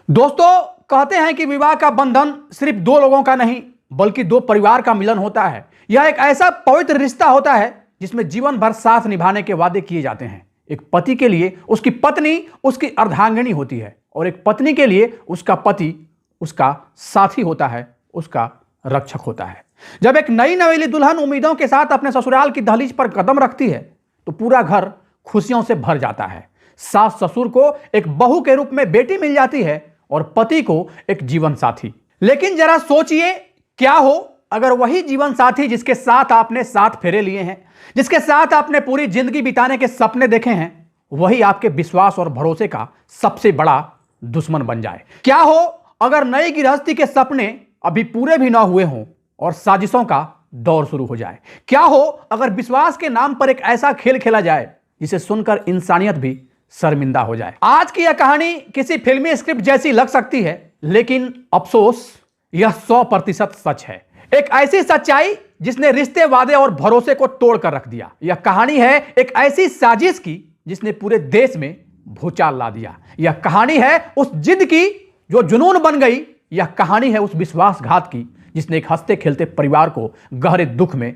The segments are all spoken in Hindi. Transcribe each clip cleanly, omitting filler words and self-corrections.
दोस्तों, कहते हैं कि विवाह का बंधन सिर्फ दो लोगों का नहीं बल्कि दो परिवार का मिलन होता है। यह एक ऐसा पवित्र रिश्ता होता है जिसमें जीवन भर साथ निभाने के वादे किए जाते हैं। एक पति के लिए उसकी पत्नी उसकी अर्धांगिनी होती है और एक पत्नी के लिए उसका पति उसका साथी होता है, उसका रक्षक होता है। जब एक नई नवेली दुल्हन उम्मीदों के साथ अपने ससुराल की दहलीज पर कदम रखती है तो पूरा घर खुशियों से भर जाता है। सास ससुर को एक बहू के रूप में बेटी मिल जाती है और पति को एक जीवन साथी। लेकिन जरा सोचिए, क्या हो अगर वही जीवन साथी जिसके साथ आपने साथ फेरे लिए हैं, जिसके साथ आपने पूरी जिंदगी बिताने के सपने देखे हैं, वही आपके विश्वास और भरोसे का सबसे बड़ा दुश्मन बन जाए। क्या हो अगर नई गृहस्थी के सपने अभी पूरे भी ना हुए हों और साजिशों का दौर शुरू हो जाए। क्या हो अगर विश्वास के नाम पर एक ऐसा खेल खेला जाए जिसे सुनकर इंसानियत भी शर्मिंदा हो जाए। आज की यह कहानी किसी फिल्मी स्क्रिप्ट जैसी लग सकती है, लेकिन अफसोस यह 100% सच है। एक ऐसी सच्चाई जिसने रिश्ते, वादे और भरोसे को तोड़ कर रख दिया। यह कहानी है एक ऐसी साजिश की जिसने पूरे देश में भूचाल ला दिया। यह कहानी है उस जिद की जो जुनून बन गई। यह कहानी है उस विश्वासघात की जिसने एक हंसते खेलते परिवार को गहरे दुख में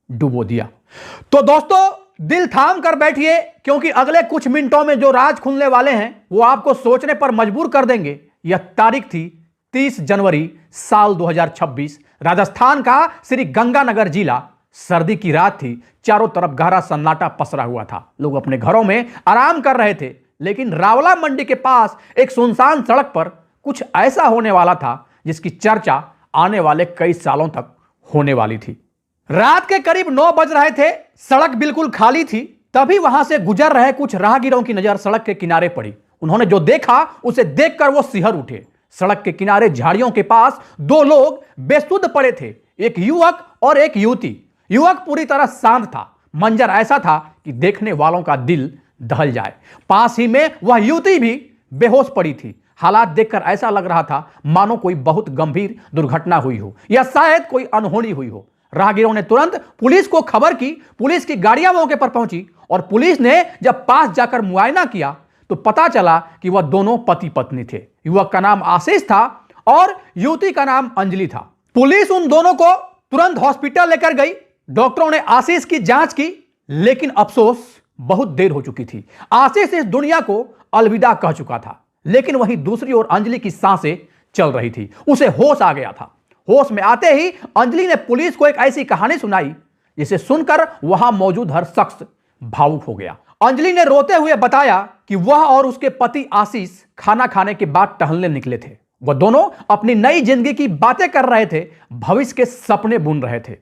डुबो दिया। तो दोस्तों, दिल थाम कर बैठिए, क्योंकि अगले कुछ मिनटों में जो राज खुलने वाले हैं वो आपको सोचने पर मजबूर कर देंगे। यह तारीख थी 30 जनवरी साल 2026। राजस्थान का श्री गंगानगर जिला। सर्दी की रात थी, चारों तरफ गहरा सन्नाटा पसरा हुआ था। लोग अपने घरों में आराम कर रहे थे, लेकिन रावला मंडी के पास एक सुनसान सड़क पर कुछ ऐसा होने वाला था जिसकी चर्चा आने वाले कई सालों तक होने वाली थी। रात के करीब 9 बज रहे थे। सड़क बिल्कुल खाली थी। तभी वहां से गुजर रहे कुछ राहगीरों की नजर सड़क के किनारे पड़ी। उन्होंने जो देखा उसे देखकर वो सिहर उठे। सड़क के किनारे झाड़ियों के पास दो लोग बेसुध पड़े थे, एक युवक और एक युवती। युवक पूरी तरह शांत था। मंजर ऐसा था कि देखने वालों का दिल दहल जाए। पास ही में वह युवती भी बेहोश पड़ी थी। हालात देखकर ऐसा लग रहा था मानो कोई बहुत गंभीर दुर्घटना हुई हो या शायद कोई अनहोनी हुई हो। राहगीरों ने तुरंत पुलिस को खबर की। पुलिस की गाड़ियां मौके पर पहुंची और पुलिस ने जब पास जाकर मुआयना किया तो पता चला कि वह दोनों पति पत्नी थे। युवक का नाम आशीष था और युवती का नाम अंजलि था। पुलिस उन दोनों को तुरंत हॉस्पिटल लेकर गई। डॉक्टरों ने आशीष की जांच की, लेकिन अफसोस बहुत देर हो चुकी थी। आशीष इस दुनिया को अलविदा कह चुका था, लेकिन वहीं दूसरी ओर अंजलि की सांसें चल रही थी। उसे होश आ गया था। होश में आते ही अंजलि ने पुलिस को एक ऐसी कहानी सुनाई जिसे सुनकर वहां मौजूद हर शख्स भावुक हो गया। अंजलि ने रोते हुए बताया कि वह और उसके पति आशीष खाना खाने के बाद टहलने निकले थे। वह दोनों अपनी नई जिंदगी की बातें कर रहे थे, भविष्य के सपने बुन रहे थे।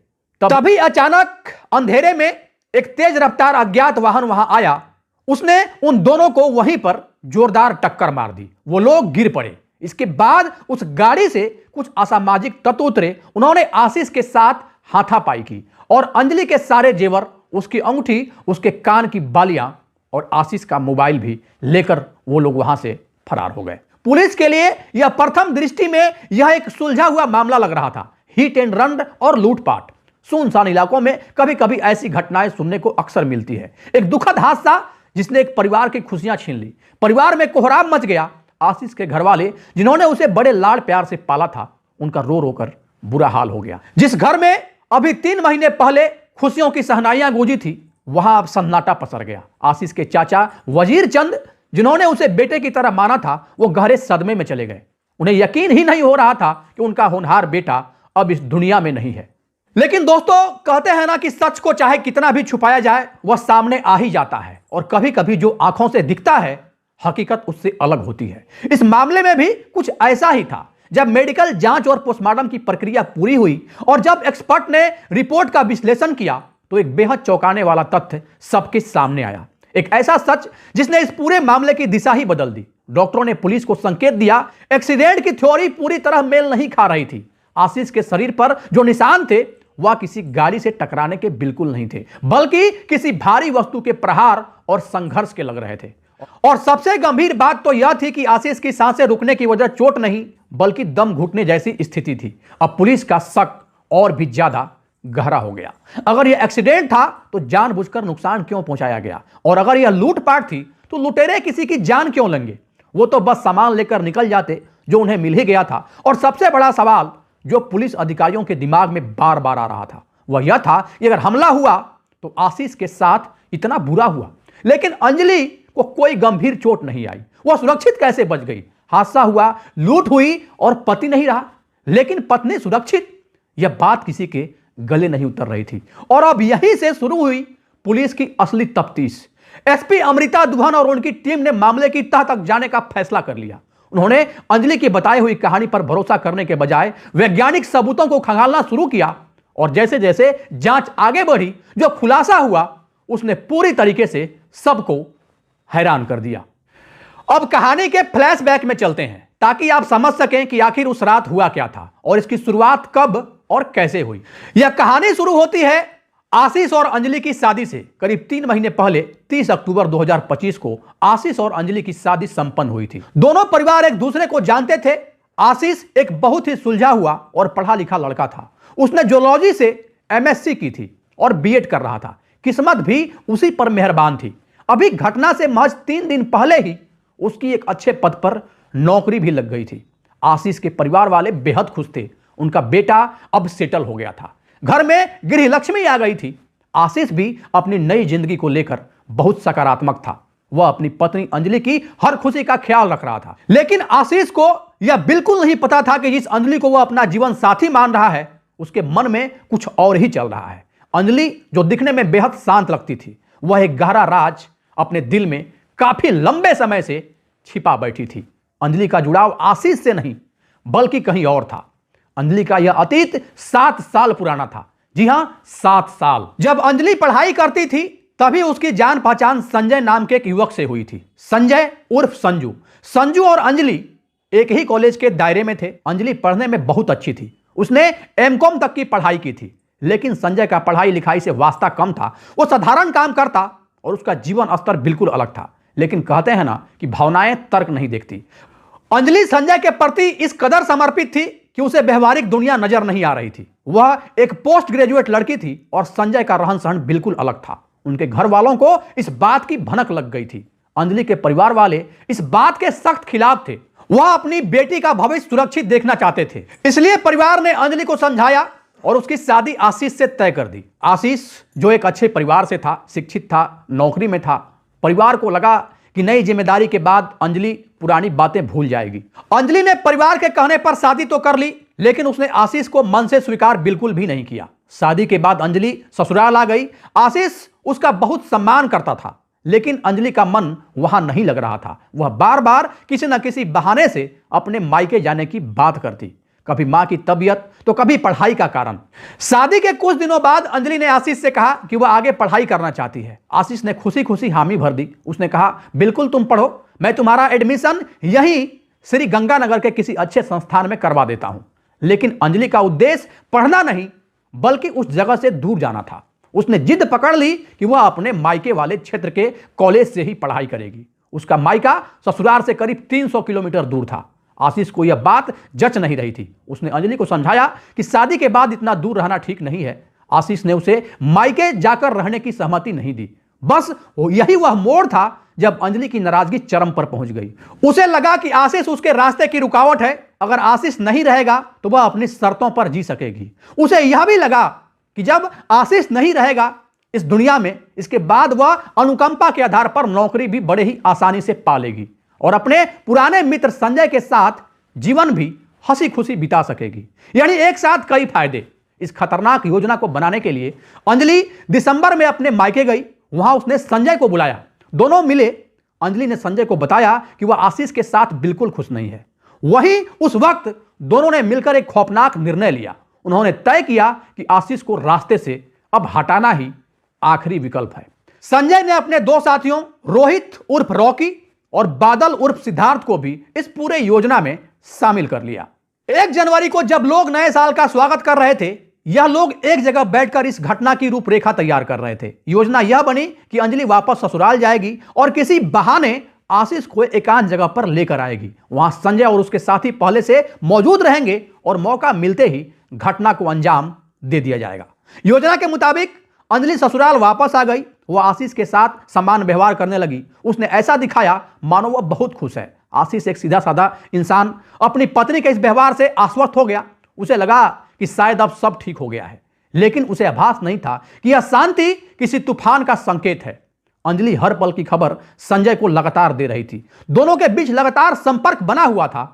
तभी अचानक अंधेरे में एक तेज रफ्तार अज्ञात वाहन वहां आया। उसने उन दोनों को वहीं पर जोरदार टक्कर मार दी। वो लोग गिर पड़े। इसके बाद उस गाड़ी से कुछ असामाजिक तत्व उतरे। उन्होंने आशीष के साथ हाथापाई की और अंजलि के सारे जेवर, उसकी अंगूठी, उसके कान की बालियां और आशीष का मोबाइल भी लेकर वो लोग वहां से फरार हो गए। पुलिस के लिए यह प्रथम दृष्टि में यह एक सुलझा हुआ मामला लग रहा था। हिट एंड रन और लूटपाट। सुनसान इलाकों में कभी कभी ऐसी घटनाएं सुनने को अक्सर मिलती है। एक दुखद हादसा जिसने एक परिवार की खुशियां छीन ली। परिवार में कोहराम मच गया। आशीष के घर वाले, जिन्होंने उसे बड़े लाड़ प्यार से पाला था, उनका रो रो कर बुरा हाल हो गया। जिस घर में अभी 3 महीने पहले खुशियों की सहनाइयां गूंजी थी, वहां अब सन्नाटा पसर गया। आशीष के चाचा वजीर चंद, जिन्होंने उसे बेटे की तरह माना था, वो गहरे सदमे में चले गए। उन्हें यकीन ही नहीं हो रहा था कि उनका होनहार बेटा अब इस दुनिया में नहीं है। लेकिन दोस्तों, कहते हैं ना कि सच को चाहे कितना भी छुपाया जाए, वह सामने आ ही जाता है। और कभी कभी जो आंखों से दिखता है, हकीकत उससे अलग होती है। इस मामले में भी कुछ ऐसा ही था। जब मेडिकल जांच और पोस्टमार्टम की प्रक्रिया पूरी हुई और जब एक्सपर्ट ने रिपोर्ट का विश्लेषण किया, तो एक बेहद चौंकाने वाला तथ्य सबके सामने आया। एक ऐसा सच जिसने इस पूरे मामले की दिशा ही बदल दी। डॉक्टरों ने पुलिस को संकेत दिया, एक्सीडेंट की थ्योरी पूरी तरह मेल नहीं खा रही थी। आशीष के शरीर पर जो निशान थे वह किसी गाड़ी से टकराने के बिल्कुल नहीं थे, बल्कि किसी भारी वस्तु के प्रहार और संघर्ष के लग रहे थे। और सबसे गंभीर बात तो यह थी कि आशीष की सांसें रुकने की वजह चोट नहीं, बल्कि दम घुटने जैसी स्थिति थी। अब पुलिस का शक और भी ज्यादा गहरा हो गया। अगर यह एक्सीडेंट था तो जानबूझकर नुकसान क्यों पहुंचाया गया, और अगर यह लूटपाट थी तो लुटेरे किसी की जान क्यों लेंगे। वो तो बस सामान लेकर निकल जाते जो उन्हें मिल ही गया था। और सबसे बड़ा सवाल जो पुलिस अधिकारियों के दिमाग में बार बार आ रहा था वह यह था कि अगर हमला हुआ तो आशीष के साथ इतना बुरा हुआ, लेकिन अंजलि को कोई गंभीर चोट नहीं आई, वह सुरक्षित कैसे बच गई? हादसा हुआ, लूट हुई और पति नहीं रहा, लेकिन पत्नी सुरक्षित, यह बात किसी के गले नहीं उतर रही थी। और अब यहीं से शुरू हुई पुलिस की असली तफ्तीश। एसपी अमृता दुहन और उनकी टीम ने मामले की तह तक जाने का फैसला कर लिया। उन्होंने अंजलि की बताई हुई कहानी पर भरोसा करने के बजाय वैज्ञानिक सबूतों को खंगालना शुरू किया, और जैसे जैसे जांच आगे बढ़ी जो खुलासा हुआ उसने पूरी तरीके से सबको हैरान कर दिया। अब कहानी के फ्लैशबैक में चलते हैं ताकि आप समझ सकें कि आखिर उस रात हुआ क्या था और इसकी शुरुआत कब और कैसे हुई। यह कहानी शुरू होती है आशीष और अंजलि की शादी से। करीब 3 महीने पहले 30 अक्टूबर 2025 को आशीष और अंजलि की शादी संपन्न हुई थी। दोनों परिवार एक दूसरे को जानते थे। आशीष एक बहुत ही सुलझा हुआ और पढ़ा लिखा लड़का था। उसने जूलॉजी से एमएससी की थी और बीएड कर रहा था। किस्मत भी उसी पर मेहरबान थी। अभी घटना से महज 3 दिन पहले ही उसकी एक अच्छे पद पर नौकरी भी लग गई थी। आशीष के परिवार वाले बेहद खुश थे। उनका बेटा अब सेटल हो गया था। घर में गृह लक्ष्मी आ गई थी। आशीष भी अपनी नई जिंदगी को लेकर बहुत सकारात्मक था। वह अपनी पत्नी अंजलि की हर खुशी का ख्याल रख रहा था। लेकिन आशीष को यह बिल्कुल नहीं पता था कि जिस अंजलि को वह अपना जीवन साथी मान रहा है उसके मन में कुछ और ही चल रहा है। अंजलि जो दिखने में बेहद शांत लगती थी, वह एक गहरा राज अपने दिल में काफी लंबे समय से छिपा बैठी थी। अंजलि का जुड़ाव आशीष से नहीं बल्कि कहीं और था। अंजलि का यह अतीत 7 साल पुराना था। जी हां, 7 साल। जब अंजलि पढ़ाई करती थी तभी उसकी जान पहचान संजय नाम के एक युवक से हुई थी। संजय उर्फ संजू। संजू और अंजलि एक ही कॉलेज के दायरे में थे। अंजलि पढ़ने में बहुत अच्छी थी। उसने एमकॉम तक की पढ़ाई की थी, लेकिन संजय का पढ़ाई लिखाई से वास्ता कम था। वो साधारण काम करता और उसका जीवन स्तर बिल्कुल अलग था। लेकिन कहते हैं ना कि भावनाएं तर्क नहीं देखती। अंजलि संजय के प्रति इस कदर समर्पित थी कि उसे व्यवहारिक दुनिया नजर नहीं आ रही थी। वह एक पोस्ट ग्रेजुएट लड़की थी और संजय का रहन सहन बिल्कुल अलग था। उनके घर वालों को इस बात की भनक लग गई थी। अंजलि के परिवार वाले इस बात के सख्त खिलाफ थे। वह अपनी बेटी का भविष्य सुरक्षित देखना चाहते थे। इसलिए परिवार ने अंजलि को समझाया और उसकी शादी आशीष से तय कर दी। आशीष जो एक अच्छे परिवार से था, शिक्षित था, नौकरी में था। परिवार को लगा कि नई जिम्मेदारी के बाद अंजलि पुरानी बातें भूल जाएगी। अंजलि ने परिवार के कहने पर शादी तो कर ली, लेकिन उसने आशीष को मन से स्वीकार बिल्कुल भी नहीं किया। शादी के बाद अंजलि ससुराल आ गई। आशीष उसका बहुत सम्मान करता था, लेकिन अंजलि का मन वहां नहीं लग रहा था। वह बार बार किसी न किसी बहाने से अपने मायके जाने की बात करती, कभी मां की तबीयत तो कभी पढ़ाई का कारण। शादी के कुछ दिनों बाद अंजलि ने आशीष से कहा कि वह आगे पढ़ाई करना चाहती है। आशीष ने खुशी खुशी हामी भर दी। उसने कहा, बिल्कुल तुम पढ़ो, मैं तुम्हारा एडमिशन यहीं श्री गंगानगर के किसी अच्छे संस्थान में करवा देता हूं। लेकिन अंजलि का उद्देश्य पढ़ना नहीं बल्कि उस जगह से दूर जाना था। उसने जिद पकड़ ली कि वह अपने मायके वाले क्षेत्र के कॉलेज से ही पढ़ाई करेगी। उसका मायका ससुराल से करीब 300 किलोमीटर दूर था। आशीष को यह बात जच नहीं रही थी। उसने अंजलि को समझाया कि शादी के बाद इतना दूर रहना ठीक नहीं है। आशीष ने उसे मायके जाकर रहने की सहमति नहीं दी। बस यही वह मोड़ था जब अंजलि की नाराजगी चरम पर पहुंच गई। उसे लगा कि आशीष उसके रास्ते की रुकावट है। अगर आशीष नहीं रहेगा तो वह अपनी शर्तों पर जी सकेगी। उसे यह भी लगा कि जब आशीष नहीं रहेगा इस दुनिया में, इसके बाद वह अनुकंपा के आधार पर नौकरी भी बड़े ही आसानी से पा लेगी और अपने पुराने मित्र संजय के साथ जीवन भी हंसी खुशी बिता सकेगी। यानी एक साथ कई फायदे। इस खतरनाक योजना को बनाने के लिए अंजलि दिसंबर में अपने मायके गई। वहां उसने संजय को बुलाया। दोनों मिले। अंजलि ने संजय को बताया कि वह आशीष के साथ बिल्कुल खुश नहीं है। वहीं उस वक्त दोनों ने मिलकर एक खौफनाक निर्णय लिया। उन्होंने तय किया कि आशीष को रास्ते से अब हटाना ही आखिरी विकल्प है। संजय ने अपने 2 साथियों रोहित उर्फ रॉकी और बादल उर्फ सिद्धार्थ को भी इस पूरे योजना में शामिल कर लिया। 1 जनवरी को जब लोग नए साल का स्वागत कर रहे थे, यह लोग एक जगह बैठकर इस घटना की रूपरेखा तैयार कर रहे थे। योजना यह बनी कि अंजलि वापस ससुराल जाएगी और किसी बहाने आशीष को एकांत जगह पर लेकर आएगी। वहां संजय और उसके साथी पहले से मौजूद रहेंगे और मौका मिलते ही घटना को अंजाम दे दिया जाएगा। योजना के मुताबिक अंजलि ससुराल वापस आ गई। वह आशीष के साथ समान व्यवहार करने लगी। उसने ऐसा दिखाया मानो वह बहुत खुश है। आशीष एक सीधा साधा इंसान अपनी पत्नी के इस व्यवहार से आश्वस्त हो गया। उसे लगा कि शायद अब सब ठीक हो गया है, लेकिन उसे आभास नहीं था कि यह शांति किसी तूफान का संकेत है। अंजलि हर पल की खबर संजय को लगातार दे रही थी। दोनों के बीच लगातार संपर्क बना हुआ था।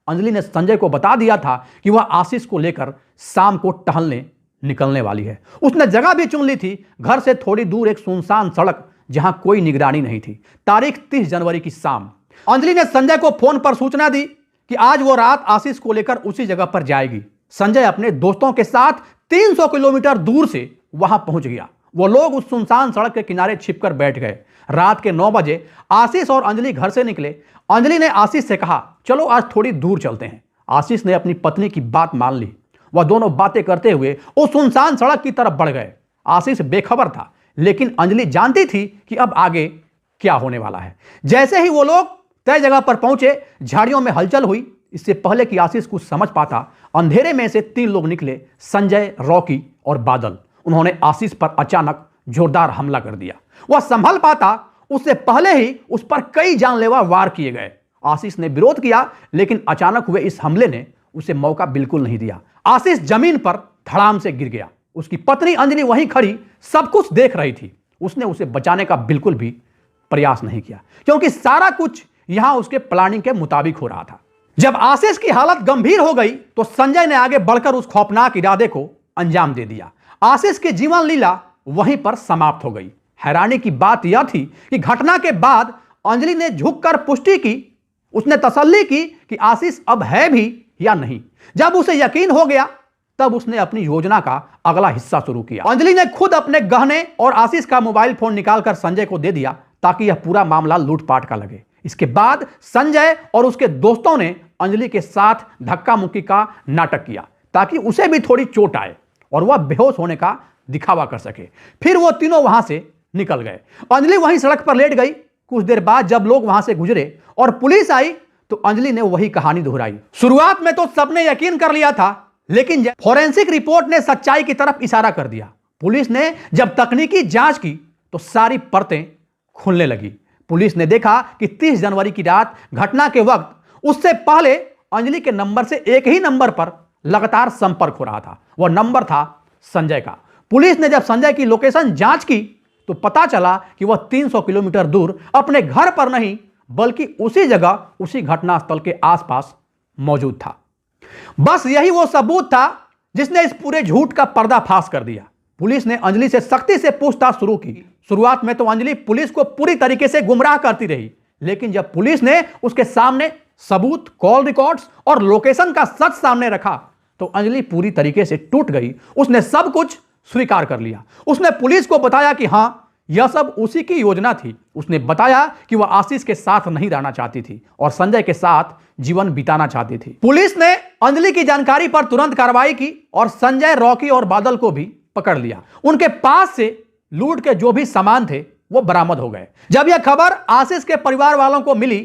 अंजलि ने संजय को बता दिया था कि वह आशीष को लेकर शाम को टहलने निकलने वाली है। उसने जगह भी चुन ली थी, घर से थोड़ी दूर एक सुनसान सड़क जहां कोई निगरानी नहीं थी। तारीख 30 जनवरी की शाम। अंजलि ने संजय को फोन पर सूचना दी कि आज वो रात आशीष को लेकर उसी जगह पर जाएगी। संजय अपने दोस्तों के साथ 300 किलोमीटर दूर से वहां पहुंच गया। वो लोग उस सुनसान सड़क के किनारे छिपकर बैठ गए। रात के 9 बजे आशीष और अंजलि घर से निकले। अंजलि ने आशीष से कहा, चलो आज थोड़ी दूर चलते हैं। आशीष ने अपनी पत्नी की बात मान ली। वह दोनों बातें करते हुए उस सुनसान सड़क की तरफ बढ़ गए। आशीष बेखबर था, लेकिन अंजलि जानती थी कि अब आगे क्या होने वाला है। जैसे ही वो लोग तय जगह पर पहुंचे, झाड़ियों में हलचल हुई। इससे पहले कि आशीष कुछ समझ पाता, अंधेरे में से 3 लोग निकले, संजय, रॉकी और बादल। उन्होंने आशीष पर अचानक जोरदार हमला कर दिया। वह संभल पाता उससे पहले ही उस पर कई जानलेवा वार किए गए। आशीष ने विरोध किया, लेकिन अचानक हुए इस हमले ने उसे मौका बिल्कुल नहीं दिया। आशीष जमीन पर धड़ाम से गिर गया। उसकी पत्नी अंजलि वहीं खड़ी सब कुछ देख रही थी। उसने उसे बचाने का बिल्कुल भी प्रयास नहीं किया, क्योंकि सारा कुछ यहां उसके प्लानिंग के मुताबिक हो रहा था। जब आशीष की हालत गंभीर हो गई तो संजय ने आगे बढ़कर उस खौफनाक इरादे को अंजाम दे दिया। आशीष की जीवन लीला वहीं पर समाप्त हो गई। हैरानी की बात यह थी कि घटना के बाद अंजलि ने झुककर पुष्टि की। उसने तसल्ली की कि आशीष अब है भी या नहीं। जब उसे यकीन हो गया, तब उसने अपनी योजना का अगला हिस्सा शुरू किया। अंजलि ने खुद अपने गहने और आशीष का मोबाइल फोन निकालकर संजय को दे दिया, ताकि यह पूरा मामला लूटपाट का लगे। इसके बाद संजय और उसके दोस्तों ने अंजलि के साथ धक्का मुक्की का नाटक किया, ताकि उसे भी थोड़ी चोट आए और वह बेहोश होने का दिखावा कर सके। फिर वो तीनों वहां से निकल गए। अंजलि वहीं सड़क पर लेट गई। कुछ देर बाद जब लोग वहां से गुजरे और पुलिस आई, तो अंजलि ने वही कहानी दोहराई। शुरुआत में तो सबने यकीन कर लिया था, लेकिन फॉरेंसिक रिपोर्ट ने सच्चाई की तरफ इशारा कर दिया। पुलिस ने जब तकनीकी जांच की तो सारी परतें खुलने लगी। पुलिस ने देखा कि 30 जनवरी की रात घटना के वक्त उससे पहले अंजलि के नंबर से एक ही नंबर पर लगातार संपर्क हो रहा था। वह नंबर था संजय का। पुलिस ने जब संजय की लोकेशन जांच की तो पता चला कि वह 300 किलोमीटर दूर अपने घर पर नहीं, बल्कि उसी जगह, उसी घटनास्थल के आसपास मौजूद था। बस यही वो सबूत था जिसने इस पूरे झूठ का पर्दाफाश कर दिया। पुलिस ने अंजलि से सख्ती से पूछताछ शुरू की। शुरुआत में तो अंजलि पुलिस को पूरी तरीके से गुमराह करती रही, लेकिन जब पुलिस ने उसके सामने सबूत, कॉल रिकॉर्ड्स और लोकेशन का सच सामने रखा, तो अंजलि पूरी तरीके से टूट गई। उसने सब कुछ स्वीकार कर लिया। उसने पुलिस को बताया कि हां, यह सब उसी की योजना थी। उसने बताया कि वह आशीष के साथ नहीं रहना चाहती थी और संजय के साथ जीवन बिताना चाहती थी। पुलिस ने अंजलि की जानकारी पर तुरंत कार्रवाई की और संजय, रॉकी और बादल को भी पकड़ लिया। उनके पास से लूट के जो भी सामान थे वो बरामद हो गए। जब यह खबर आशीष के परिवार वालों को मिली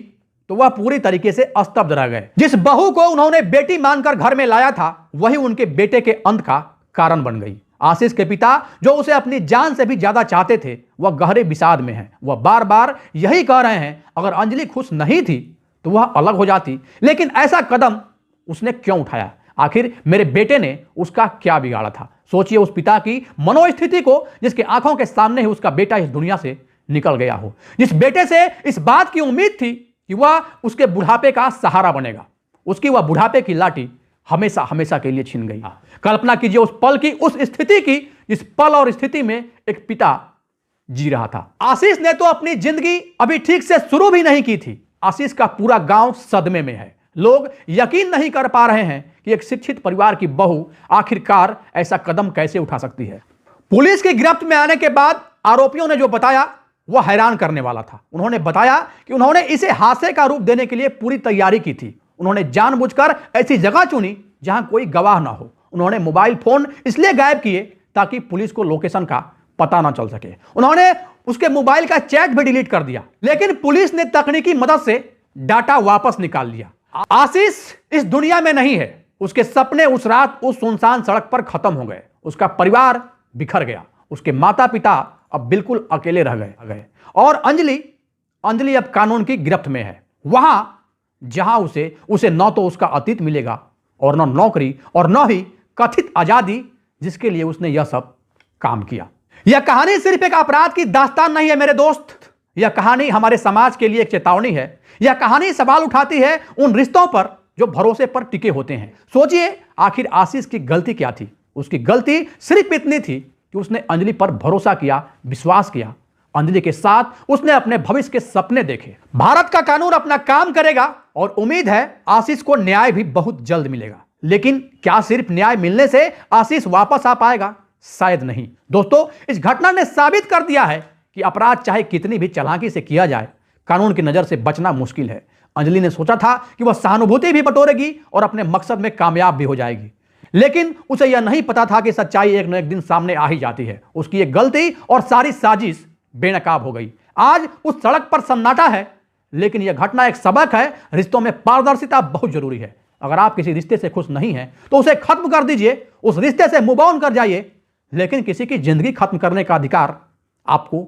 तो वह पूरी तरीके से स्तब्ध रह गए। जिस बहू को उन्होंने बेटी मानकर घर में लाया था, वही उनके बेटे के अंत का कारण बन गई। आशीष के पिता, जो उसे अपनी जान से भी ज्यादा चाहते थे, वह गहरे विषाद में हैं। वह बार बार यही कह रहे हैं, अगर अंजलि खुश नहीं थी तो वह अलग हो जाती, लेकिन ऐसा कदम उसने क्यों उठाया? आखिर मेरे बेटे ने उसका क्या बिगाड़ा था? सोचिए उस पिता की मनोस्थिति को, जिसके आंखों के सामने ही उसका बेटा इस दुनिया से निकल गया हो, जिस बेटे से इस बात की उम्मीद थी कि वह उसके बुढ़ापे का सहारा बनेगा। उसकी वह बुढ़ापे की लाठी हमेशा हमेशा के लिए छिन गई। कल्पना कीजिए उस पल की, उस स्थिति की, जिस पल और स्थिति में एक पिता जी रहा था। आशीष ने तो अपनी जिंदगी अभी ठीक से शुरू भी नहीं की थी। आशीष का पूरा गांव सदमे में है। लोग यकीन नहीं कर पा रहे हैं कि एक शिक्षित परिवार की बहू आखिरकार ऐसा कदम कैसे उठा सकती है। पुलिस की गिरफ्त में आने के बाद आरोपियों ने जो बताया वह हैरान करने वाला था। उन्होंने बताया कि उन्होंने इसे हादसे का रूप देने के लिए पूरी तैयारी की थी। उन्होंने जानबूझकर ऐसी जगह चुनी जहां कोई गवाह ना हो। उन्होंने मोबाइल फोन इसलिए गायब किए ताकि पुलिस को लोकेशन का पता ना चल सके। उन्होंने उसके मोबाइल का चैट भी डिलीट कर दिया, लेकिन पुलिस ने तकनीकी मदद से डाटा वापस निकाल लिया। आशीष इस दुनिया में नहीं है। उसके सपने उस रात उस सुनसान सड़क पर खत्म हो गए। उसका परिवार बिखर गया। उसके माता पिता अब बिल्कुल अकेले रह गए और अंजलि अब कानून की गिरफ्त में है। वहां जहां उसे उसे न तो उसका अतीत मिलेगा और न नौकरी और न ही कथित आजादी जिसके लिए उसने यह सब काम किया। यह कहानी सिर्फ एक अपराध की दास्तान नहीं है मेरे दोस्त, यह कहानी हमारे समाज के लिए एक चेतावनी है। यह कहानी सवाल उठाती है उन रिश्तों पर जो भरोसे पर टिके होते हैं। सोचिए, आखिर आशीष की गलती क्या थी? उसकी गलती सिर्फ इतनी थी कि उसने अंजलि पर भरोसा किया, विश्वास किया। अंजलि के साथ उसने अपने भविष्य के सपने देखे। भारत का कानून अपना काम करेगा और उम्मीद है आशीष को न्याय भी बहुत जल्द मिलेगा। लेकिन क्या सिर्फ न्याय मिलने से आशीष वापस आ पाएगा? शायद नहीं। दोस्तों, इस घटना ने साबित कर दिया है कि अपराध चाहे कितनी भी चालाकी से किया जाए, कानून की नजर से बचना मुश्किल है। अंजलि ने सोचा था कि वह सहानुभूति भी बटोरेगी और अपने मकसद में कामयाब भी हो जाएगी, लेकिन उसे यह नहीं पता था कि सच्चाई एक न एक दिन सामने आ ही जाती है। उसकी एक गलती और सारी साजिश बेनकाब हो गई। आज उस सड़क पर सन्नाटा है, लेकिन यह घटना एक सबक है। रिश्तों में पारदर्शिता बहुत जरूरी है। अगर आप किसी रिश्ते से खुश नहीं हैं तो उसे खत्म कर दीजिए, उस रिश्ते से मूव ऑन कर जाइए। लेकिन किसी की जिंदगी खत्म करने का अधिकार आपको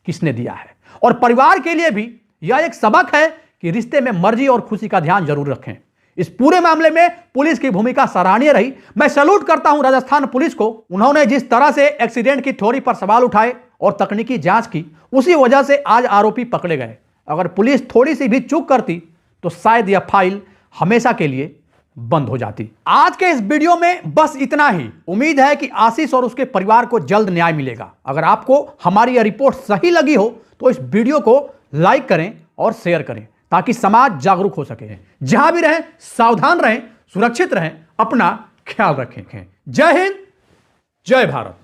किसने दिया है? और परिवार के लिए भी यह एक सबक है कि रिश्ते में मर्जी और खुशी का ध्यान जरूर रखें। इस पूरे मामले में पुलिस की भूमिका सराहनीय रही। मैं सैल्यूट करता हूं राजस्थान पुलिस को। उन्होंने जिस तरह से एक्सीडेंट की थ्योरी पर सवाल उठाए और तकनीकी जांच की, उसी वजह से आज आरोपी पकड़े गए। अगर पुलिस थोड़ी सी भी चूक करती तो शायद यह फाइल हमेशा के लिए बंद हो जाती। आज के इस वीडियो में बस इतना ही। उम्मीद है कि आशीष और उसके परिवार को जल्द न्याय मिलेगा। अगर आपको हमारी यह रिपोर्ट सही लगी हो तो इस वीडियो को लाइक करें और शेयर करें ताकि समाज जागरूक हो सके। जहां भी रहें सावधान रहें, सुरक्षित रहें, अपना ख्याल रखें। जय हिंद, जय भारत।